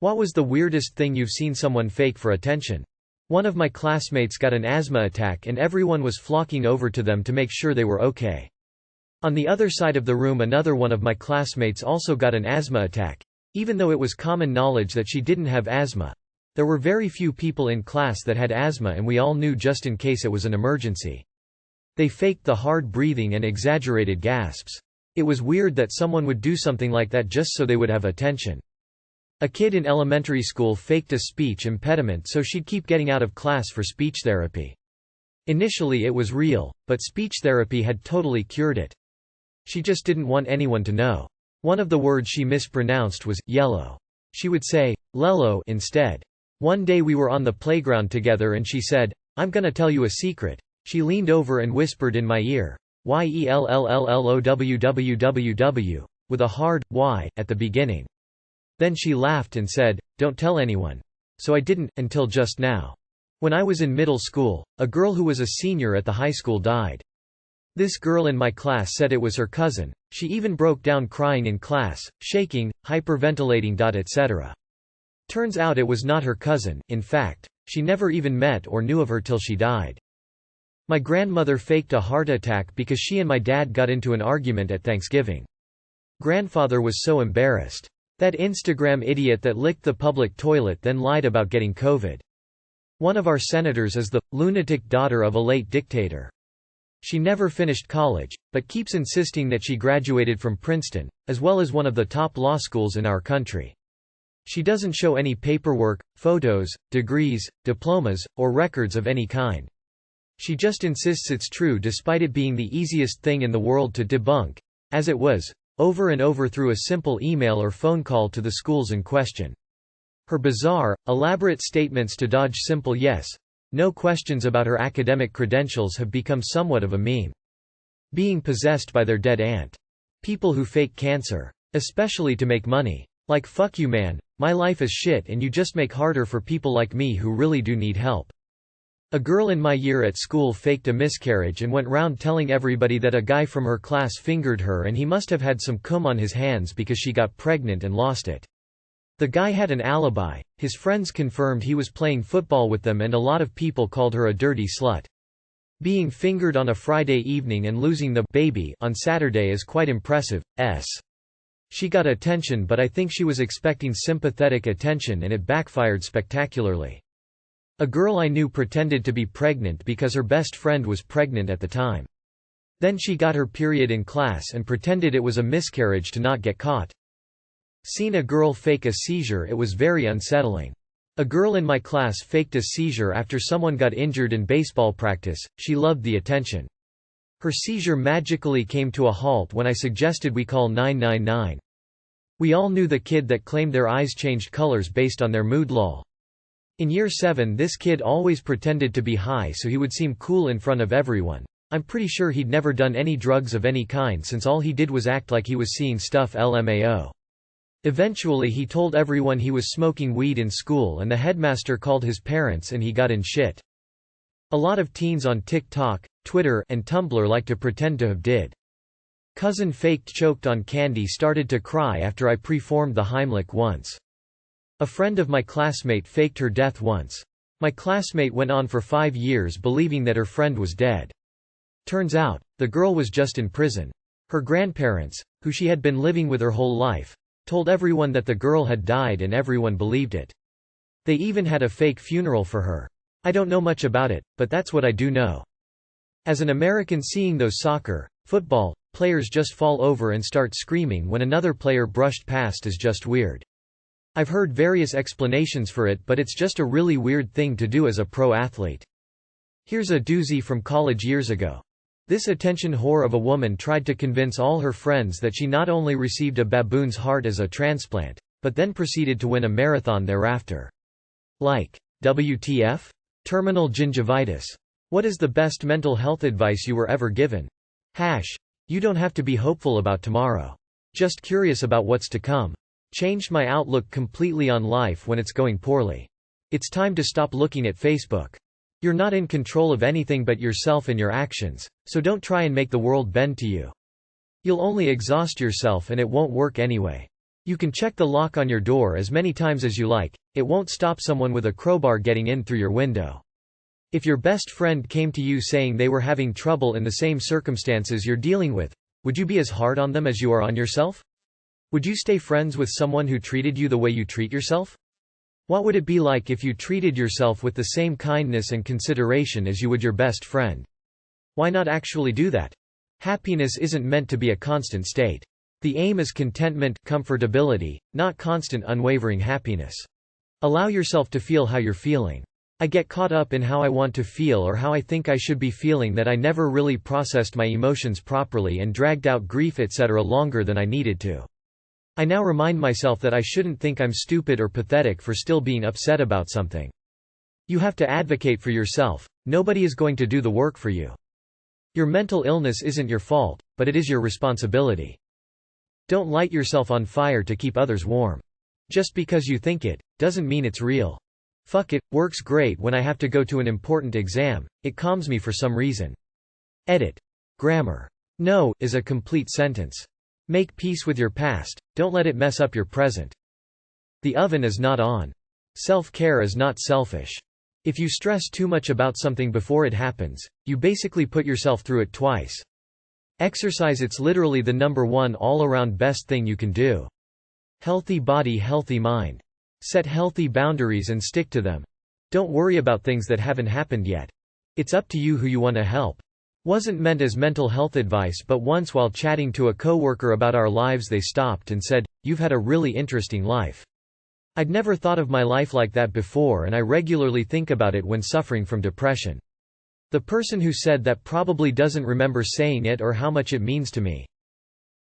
What was the weirdest thing you've seen someone fake for attention? One of my classmates got an asthma attack and everyone was flocking over to them to make sure they were okay. On the other side of the room, another one of my classmates also got an asthma attack, even though it was common knowledge that she didn't have asthma. There were very few people in class that had asthma and we all knew just in case it was an emergency. They faked the hard breathing and exaggerated gasps. It was weird that someone would do something like that just so they would have attention. A kid in elementary school faked a speech impediment so she'd keep getting out of class for speech therapy. Initially it was real, but speech therapy had totally cured it. She just didn't want anyone to know. One of the words she mispronounced was yellow. She would say lello instead. One day we were on the playground together and she said, "I'm gonna tell you a secret." She leaned over and whispered in my ear, "YELLLLOWWWW," with a hard Y at the beginning. Then she laughed and said, "Don't tell anyone." So I didn't, until just now. When I was in middle school, a girl who was a senior at the high school died. This girl in my class said it was her cousin. She even broke down crying in class, shaking, hyperventilating, etc. Turns out it was not her cousin. In fact, she never even met or knew of her till she died. My grandmother faked a heart attack because she and my dad got into an argument at Thanksgiving. Grandfather was so embarrassed. That Instagram idiot that licked the public toilet then lied about getting COVID. One of our senators is the lunatic daughter of a late dictator. She never finished college, but keeps insisting that she graduated from Princeton, as well as one of the top law schools in our country. She doesn't show any paperwork, photos, degrees, diplomas, or records of any kind. She just insists it's true despite it being the easiest thing in the world to debunk, as it was, over and over through a simple email or phone call to the schools in question. Her bizarre, elaborate statements to dodge simple yes, no questions about her academic credentials have become somewhat of a meme. Being possessed by their dead aunt. People who fake cancer. Especially to make money. Like, fuck you man, my life is shit and you just make harder for people like me who really do need help. A girl in my year at school faked a miscarriage and went round telling everybody that a guy from her class fingered her and he must have had some cum on his hands because she got pregnant and lost it. The guy had an alibi, his friends confirmed he was playing football with them and a lot of people called her a dirty slut. Being fingered on a Friday evening and losing the baby on Saturday is quite impressive. She got attention, but I think she was expecting sympathetic attention and it backfired spectacularly. A girl I knew pretended to be pregnant because her best friend was pregnant at the time. Then she got her period in class and pretended it was a miscarriage to not get caught. Seen a girl fake a seizure. It was very unsettling. A girl in my class faked a seizure after someone got injured in baseball practice. She loved the attention. Her seizure magically came to a halt when I suggested we call 999. We all knew the kid that claimed their eyes changed colors based on their mood. Lol. In year 7 this kid always pretended to be high so he would seem cool in front of everyone. I'm pretty sure he'd never done any drugs of any kind since all he did was act like he was seeing stuff. LMAO. Eventually he told everyone he was smoking weed in school and the headmaster called his parents and he got in shit. A lot of teens on TikTok, Twitter, and Tumblr like to pretend to have did. Cousin faked choked on candy, started to cry after I performed the Heimlich once. A friend of my classmate faked her death once. My classmate went on for 5 years believing that her friend was dead. Turns out, the girl was just in prison. Her grandparents, who she had been living with her whole life, told everyone that the girl had died and everyone believed it. They even had a fake funeral for her. I don't know much about it, but that's what I do know. As an American, seeing those soccer, football, players just fall over and start screaming when another player brushed past is just weird. I've heard various explanations for it, but it's just a really weird thing to do as a pro athlete. Here's a doozy from college years ago. This attention whore of a woman tried to convince all her friends that she not only received a baboon's heart as a transplant, but then proceeded to win a marathon thereafter. Like, WTF? Terminal gingivitis. What is the best mental health advice you were ever given? You don't have to be hopeful about tomorrow. Just curious about what's to come. Changed my outlook completely on life when it's going poorly. It's time to stop looking at Facebook. You're not in control of anything but yourself and your actions, so don't try and make the world bend to you. You'll only exhaust yourself and it won't work anyway. You can check the lock on your door as many times as you like, it won't stop someone with a crowbar getting in through your window. If your best friend came to you saying they were having trouble in the same circumstances you're dealing with, would you be as hard on them as you are on yourself? Would you stay friends with someone who treated you the way you treat yourself? What would it be like if you treated yourself with the same kindness and consideration as you would your best friend? Why not actually do that? Happiness isn't meant to be a constant state. The aim is contentment, comfortability, not constant unwavering happiness. Allow yourself to feel how you're feeling. I get caught up in how I want to feel or how I think I should be feeling that I never really processed my emotions properly and dragged out grief etc. longer than I needed to. I now remind myself that I shouldn't think I'm stupid or pathetic for still being upset about something. You have to advocate for yourself, nobody is going to do the work for you. Your mental illness isn't your fault, but it is your responsibility. Don't light yourself on fire to keep others warm. Just because you think it, doesn't mean it's real. Fuck it, works great when I have to go to an important exam, it calms me for some reason. Edit. Grammar. No is a complete sentence. Make peace with your past, don't let it mess up your present. The oven is not on. Self-care is not selfish. If you stress too much about something before it happens, you basically put yourself through it twice. Exercise, it's literally the number one all-around best thing you can do. Healthy body, healthy mind. Set healthy boundaries and stick to them. Don't worry about things that haven't happened yet. It's up to you who you want to help. Wasn't meant as mental health advice, but once while chatting to a coworker about our lives they stopped and said, "You've had a really interesting life. I'd never thought of my life like that before and I regularly think about it when suffering from depression." The person who said that probably doesn't remember saying it or how much it means to me.